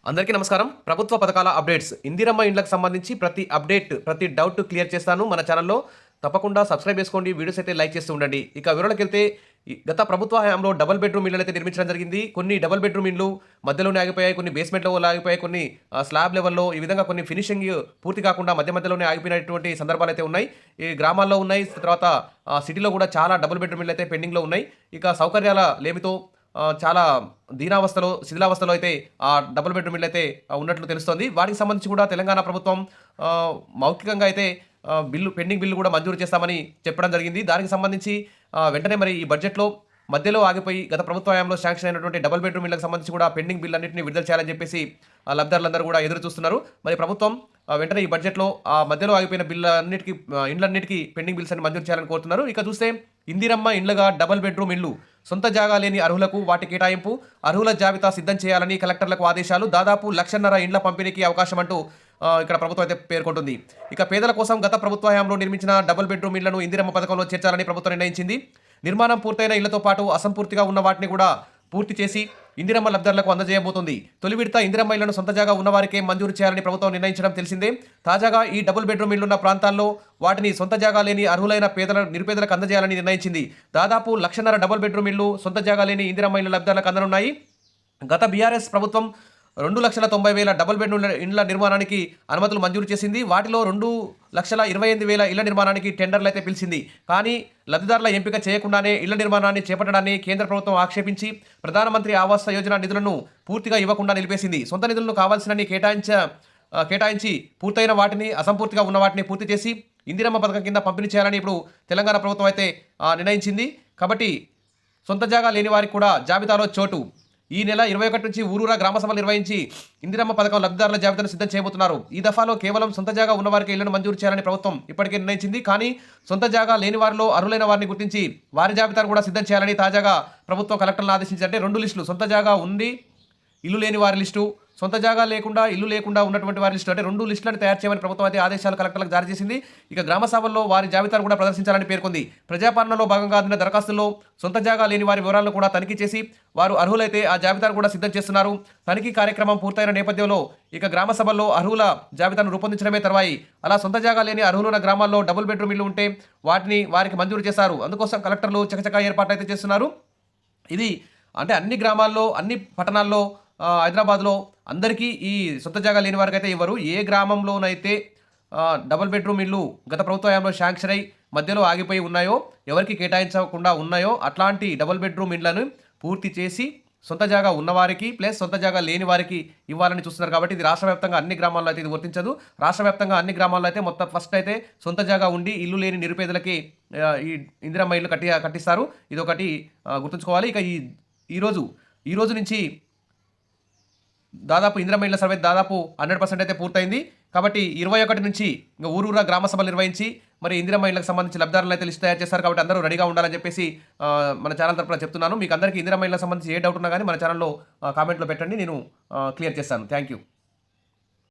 అందరికీ నమస్కారం. ప్రభుత్వ పథకాల అప్డేట్స్, ఇందిరమ్మ ఇండ్లకు సంబంధించి ప్రతి అప్డేట్, ప్రతి డౌట్ క్లియర్ చేస్తాను మన ఛానల్లో. తప్పకుండా సబ్స్క్రైబ్ చేసుకోండి, వీడియోస్ అయితే లైక్ చేస్తూ ఉండండి. ఇక వివరాలకెళ్తే గత ప్రభుత్వ హయాంలో డబుల్ బెడ్రూమ్ ఇళ్లను అయితే నిర్మించడం జరిగింది. కొన్ని డబుల్ బెడ్రూమ్ ఇండ్లు మధ్యలోనే ఆగిపోయాయి, కొన్ని బేస్మెంట్లో ఆగిపోయాయి, కొన్ని స్లాబ్ లెవెల్లో, ఈ విధంగా కొన్ని ఫినిషింగ్ పూర్తి కాకుండా మధ్యలోనే ఆగిపోయినటువంటి సందర్భాలు అయితే ఉన్నాయి. ఈ గ్రామాల్లో ఉన్నాయి, తర్వాత సిటీలో కూడా చాలా డబుల్ బెడ్రూమ్ ఇళ్ళు అయితే పెండింగ్లో ఉన్నాయి. ఇక సౌకర్యాల లేమితో చాలా దీనావస్థలో, శిథిలావస్థలో అయితే ఆ డబుల్ బెడ్రూమ్ ఇళ్ళు అయితే ఉన్నట్లు తెలుస్తోంది. వాటికి సంబంధించి కూడా తెలంగాణ ప్రభుత్వం మౌఖికంగా అయితే పెండింగ్ బిల్లు కూడా మంజూరు చేస్తామని చెప్పడం జరిగింది. దానికి సంబంధించి వెంటనే మరి ఈ బడ్జెట్లో మధ్యలో ఆగిపోయి గత ప్రభుత్వ హయాంలో శాంక్షన్ అయినటువంటి డబుల్ బెడ్రూమ్ ఇళ్లకు సంబంధించి కూడా పెండింగ్ బిల్ అన్నింటినీ విడుదల చేయాలని చెప్పేసి లబ్ధిదారులందరూ కూడా ఎదురు చూస్తున్నారు. మరి ప్రభుత్వం వెంటనే ఈ బడ్జెట్లో ఆ మధ్యలో ఆగిపోయిన ఇండ్లన్నిటికీ పెండింగ్ బిల్స్ అని మంజూరు చేయాలని కోరుతున్నారు. ఇక చూస్తే ఇందిరమ్మ ఇండ్లుగా డబుల్ బెడ్రూమ్ ఇళ్లు సొంత జాగా లేని అర్హులకు వాటి కేటాయింపు, అర్హుల జాబితా సిద్ధం చేయాలని కలెక్టర్లకు ఆదేశాలు. దాదాపు 1,50,000 ఇండ్ల పంపిణీకి అవకాశం అంటూ ఇక్కడ ప్రభుత్వం అయితే పేర్కొంటుంది. ఇక పేదల కోసం గత ప్రభుత్వ హయాంలో నిర్మించిన డబుల్ బెడ్రూమ్ ఇళ్లను ఇందిరమ్మ పథకంలో చేర్చాలని ప్రభుత్వం నిర్ణయించింది. నిర్మాణం పూర్తయిన ఇళ్లతో పాటు అసంపూర్తిగా ఉన్న వాటిని కూడా పూర్తి చేసి ఇందిరమ్మ లబ్ధిదారులకు అందజేయబోతుంది. తొలి విడత ఇందిరమ్మ ఇళ్లను సొంత జాగా ఉన్నవారికే మంజూరు చేయాలని ప్రభుత్వం నిర్ణయించడం తెలిసిందే. తాజాగా ఈ డబుల్ బెడ్రూమ్ ఇళ్లున్న ప్రాంతాల్లో వాటిని సొంత జాగా లేని అర్హులైన నిరుపేదలకు అందజేయాలని నిర్ణయించింది. దాదాపు 1,50,000 డబుల్ బెడ్రూమ్ ఇళ్లు సొంత జాగా లేని ఇందిరమ్మ ఇళ్ల లబ్ధిదారులకు అందనున్నాయి. గత బీఆర్ఎస్ ప్రభుత్వం 2,90,000 డబుల్ బెడ్రూమ్ ఇళ్ల నిర్మాణానికి అనుమతులు మంజూరు చేసింది. వాటిలో 2,28,000 ఇళ్ల నిర్మాణానికి టెండర్లు అయితే పిలిచింది. కానీ లబ్ధిదారుల ఎంపిక చేయకుండానే ఇళ్ల నిర్మాణాన్ని చేపట్టడాన్ని కేంద్ర ప్రభుత్వం ఆక్షేపించి ప్రధానమంత్రి ఆవాస్ యోజన నిధులను పూర్తిగా ఇవ్వకుండా నిలిపేసింది. సొంత నిధులను కావాల్సినన్ని కేటాయించి పూర్తయిన వాటిని, అసంపూర్తిగా ఉన్న వాటిని పూర్తి చేసి ఇందిరమ్మ పథకం కింద పంపిణీ చేయాలని ఇప్పుడు తెలంగాణ ప్రభుత్వం అయితే నిర్ణయించింది. కాబట్టి సొంత జాగా లేని వారికి కూడా జాబితాలో చోటు. ఈ నెల 21 నుంచి ఊరూరా గ్రామ సభలు నిర్వహించి ఇందిరమ్మ పథకం లబ్ధిదారుల జాబితాను సిద్ధం చేయబోతున్నారు. ఈ దఫాలో కేవలం సొంత జాగా ఉన్నవారికి ఇళ్లను మంజూరు చేయాలని ప్రభుత్వం ఇప్పటికే నిర్ణయించింది. కానీ సొంత జాగా లేని వారిలో అర్హులైన వారిని గుర్తించి వారి జాబితాను కూడా సిద్ధం చేయాలని తాజాగా ప్రభుత్వం కలెక్టర్లను ఆదేశించింది. అంటే 2 లిస్టులు, సొంత జాగా ఉండి ఇల్లు లేని వారి లిస్టు, సొంత జాగా లేకుండా ఇల్లు లేకుండా ఉన్నటువంటి వారి లిస్టు, అంటే 2 లిస్టులను తయారు చేయమని ప్రభుత్వం అయితే ఆదేశాలు కలెక్టర్లకు జారీ చేసింది. ఇక గ్రామ సభల్లో వారి జాబితాను కూడా ప్రదర్శించాలని పేర్కొంది. ప్రజాపాలనలో భాగంగా అందిన దరఖాస్తుల్లో సొంత జాగా లేని వారి వివరాలను కూడా తనిఖీ చేసి వారు అర్హులైతే ఆ జాబితాను కూడా సిద్ధం చేస్తున్నారు. తనిఖీ కార్యక్రమం పూర్తయిన నేపథ్యంలో ఇక గ్రామ సభల్లో అర్హుల జాబితాను రూపొందించడమే తర్వాయి. అలా సొంత జాగా లేని అర్హులున్న గ్రామాల్లో డబుల్ బెడ్రూమ్ ఇల్లు ఉంటే వారికి మంజూరు చేశారు. అందుకోసం కలెక్టర్లు చకచకా ఏర్పాట్లు అయితే చేస్తున్నారు. ఇది అంటే అన్ని గ్రామాల్లో, అన్ని పట్టణాల్లో, హైదరాబాద్లో అందరికీ ఈ సొంత జాగా లేని వారికి అయితే ఇవ్వరు. ఏ గ్రామంలోనైతే డబుల్ బెడ్రూమ్ ఇల్లు గత ప్రభుత్వ హయాంలో శాంక్షన్ అయి మధ్యలో ఆగిపోయి ఉన్నాయో, ఎవరికి కేటాయించకుండా ఉన్నాయో అట్లాంటి డబుల్ బెడ్రూమ్ ఇళ్లను పూర్తి చేసి సొంత జాగా ఉన్నవారికి ప్లస్ సొంత జాగా లేని వారికి ఇవ్వాలని చూస్తున్నారు. కాబట్టి ఇది రాష్ట్ర వ్యాప్తంగా అన్ని గ్రామాల్లో అయితే ఇది వర్తించదు. రాష్ట్ర వ్యాప్తంగా అన్ని గ్రామాల్లో అయితే మొత్తం ఫస్ట్ అయితే సొంత జాగా ఉండి ఇల్లు లేని నిరుపేదలకి ఈ ఇందిరమ్మ ఇల్లు కట్టిస్తారు. ఇదొకటి గుర్తుంచుకోవాలి. ఇక ఈ రోజు నుంచి దాదాపు ఇందిరమ్మ ఇళ్ల సర్వే దాదాపు 100% అయితే పూర్తయింది. కాబట్టి 21 నుంచి ఇంకా ఊరూరా గ్రామ సభలు నిర్వహించి మరి ఇందిరమ్మ ఇళ్లకు సంబంధించి లబ్ధిదారులు అయితే లిస్ట్ తయారు చేస్తారు. కాబట్టి అందరూ రెడీగా ఉండాలని చెప్పేసి మన ఛానల్ తరఫున చెప్తున్నాను. మీకు అందరికీ ఇందిరమ్మ ఇళ్లకు సంబంధించి ఏ డౌట్ ఉన్నా కానీ మన ఛానల్లో కామెంట్లో పెట్టండి, నేను క్లియర్ చేస్తాను. Thank you.